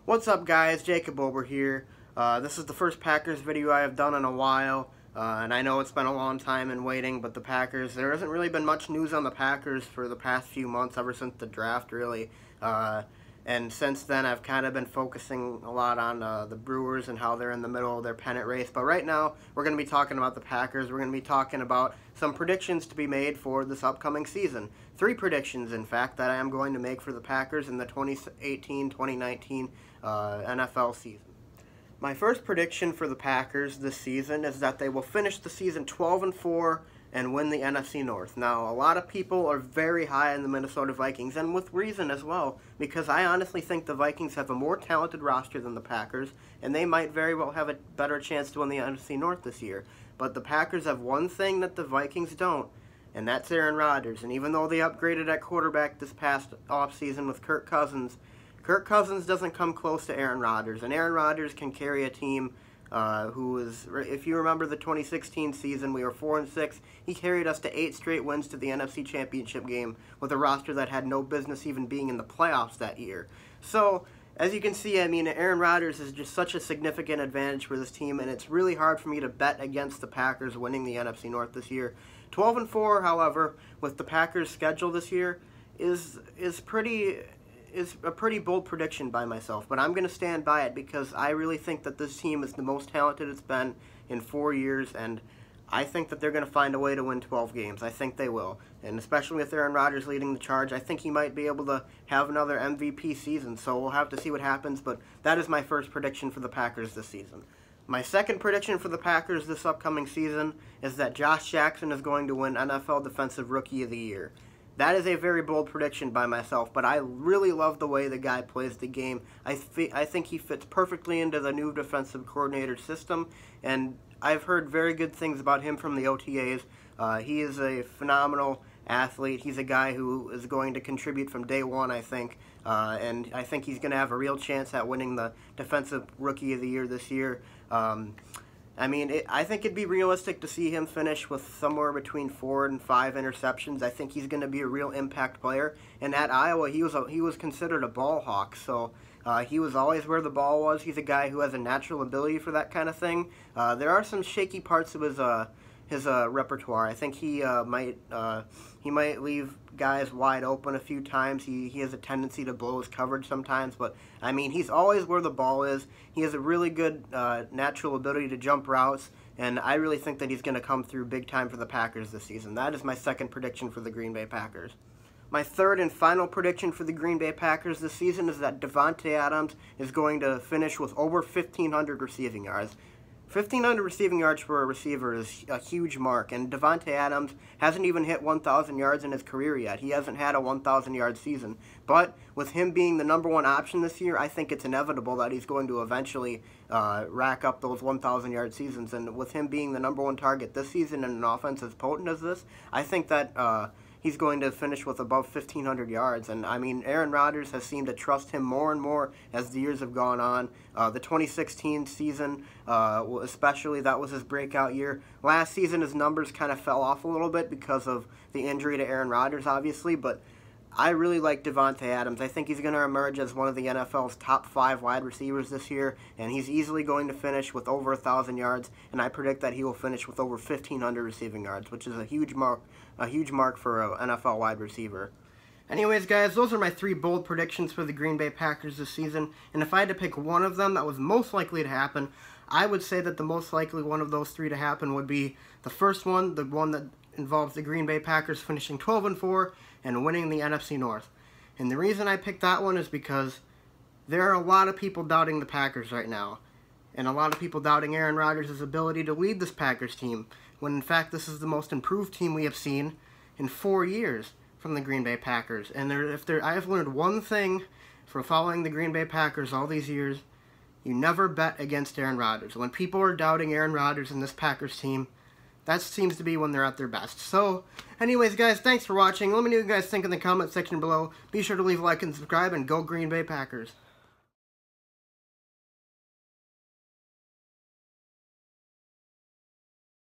What's up, guys? Jacob over here. This is the first Packers video I have done in a while, and I know it's been a long time in waiting, but the Packers, there hasn't really been much news on the Packers for the past few months, ever since the draft, really. And since then, I've kind of been focusing a lot on the Brewers and how they're in the middle of their pennant race. But right now, we're going to be talking about the Packers. We're going to be talking about some predictions to be made for this upcoming season. 3 predictions, in fact, that I am going to make for the Packers in the 2018-2019 NFL season. My first prediction for the Packers this season is that they will finish the season 12-4 and win the NFC North. Now, a lot of people are very high on the Minnesota Vikings, and with reason as well, because I honestly think the Vikings have a more talented roster than the Packers, and they might very well have a better chance to win the NFC North this year. But the Packers have one thing that the Vikings don't, and that's Aaron Rodgers. And even though they upgraded at quarterback this past offseason with Kirk Cousins doesn't come close to Aaron Rodgers, and Aaron Rodgers can carry a team who is, if you remember the 2016 season, we were 4-6. He carried us to 8 straight wins to the NFC Championship game with a roster that had no business even being in the playoffs that year. So, as you can see, I mean, Aaron Rodgers is just such a significant advantage for this team, and it's really hard for me to bet against the Packers winning the NFC North this year. 12-4, however, with the Packers' schedule this year, is a pretty bold prediction by myself, but I'm going to stand by it because I really think that this team is the most talented it's been in 4 years, and I think that they're going to find a way to win 12 games. I think they will, and especially with Aaron Rodgers leading the charge, I think he might be able to have another MVP season, so we'll have to see what happens, but that is my first prediction for the Packers this season. My second prediction for the Packers this upcoming season is that Josh Jackson is going to win NFL Defensive Rookie of the Year. That is a very bold prediction by myself, but I really love the way the guy plays the game. I think he fits perfectly into the new defensive coordinator system, and I've heard very good things about him from the OTAs. He is a phenomenal athlete. He's a guy who is going to contribute from day one, I think, and I think he's going to have a real chance at winning the Defensive Rookie of the Year this year. I mean, I think it'd be realistic to see him finish with somewhere between 4 and 5 interceptions. I think he's going to be a real impact player. And at Iowa, he was considered a ball hawk, so he was always where the ball was. He's a guy who has a natural ability for that kind of thing. There are some shaky parts of his repertoire. I think he might leave guys wide open a few times. He has a tendency to blow his coverage sometimes, but I mean, he's always where the ball is. He has a really good natural ability to jump routes, and I really think that he's going to come through big time for the Packers this season. That is my second prediction for the Green Bay Packers. My third and final prediction for the Green Bay Packers this season is that Davante Adams is going to finish with over 1,500 receiving yards. 1,500 receiving yards for a receiver is a huge mark, and Davante Adams hasn't even hit 1,000 yards in his career yet. He hasn't had a 1,000-yard season. But with him being the #1 option this year, I think it's inevitable that he's going to eventually rack up those 1,000-yard seasons. And with him being the #1 target this season in an offense as potent as this, I think that he's going to finish with above 1,500 yards. And, I mean, Aaron Rodgers has seemed to trust him more and more as the years have gone on. The 2016 season, especially, that was his breakout year. Last season, his numbers kind of fell off a little bit because of the injury to Aaron Rodgers, obviously. But I really like Davante Adams. I think he's going to emerge as one of the NFL's top 5 wide receivers this year, and he's easily going to finish with over 1,000 yards, and I predict that he will finish with over 1,500 receiving yards, which is a huge mark for an NFL wide receiver. Anyways, guys, those are my 3 bold predictions for the Green Bay Packers this season, and if I had to pick one of them that was most likely to happen, I would say that the most likely one of those 3 to happen would be the first one, the one that involves the Green Bay Packers finishing 12-4 and winning the NFC North. And the reason I picked that one is because there are a lot of people doubting the Packers right now, and a lot of people doubting Aaron Rodgers' ability to lead this Packers team, when in fact this is the most improved team we have seen in 4 years from the Green Bay Packers. And I have learned one thing from following the Green Bay Packers all these years: you never bet against Aaron Rodgers. When people are doubting Aaron Rodgers and this Packers team, that seems to be when they're at their best. So, anyways, guys, thanks for watching. Let me know what you guys think in the comment section below. Be sure to leave a like and subscribe, and go Green Bay Packers.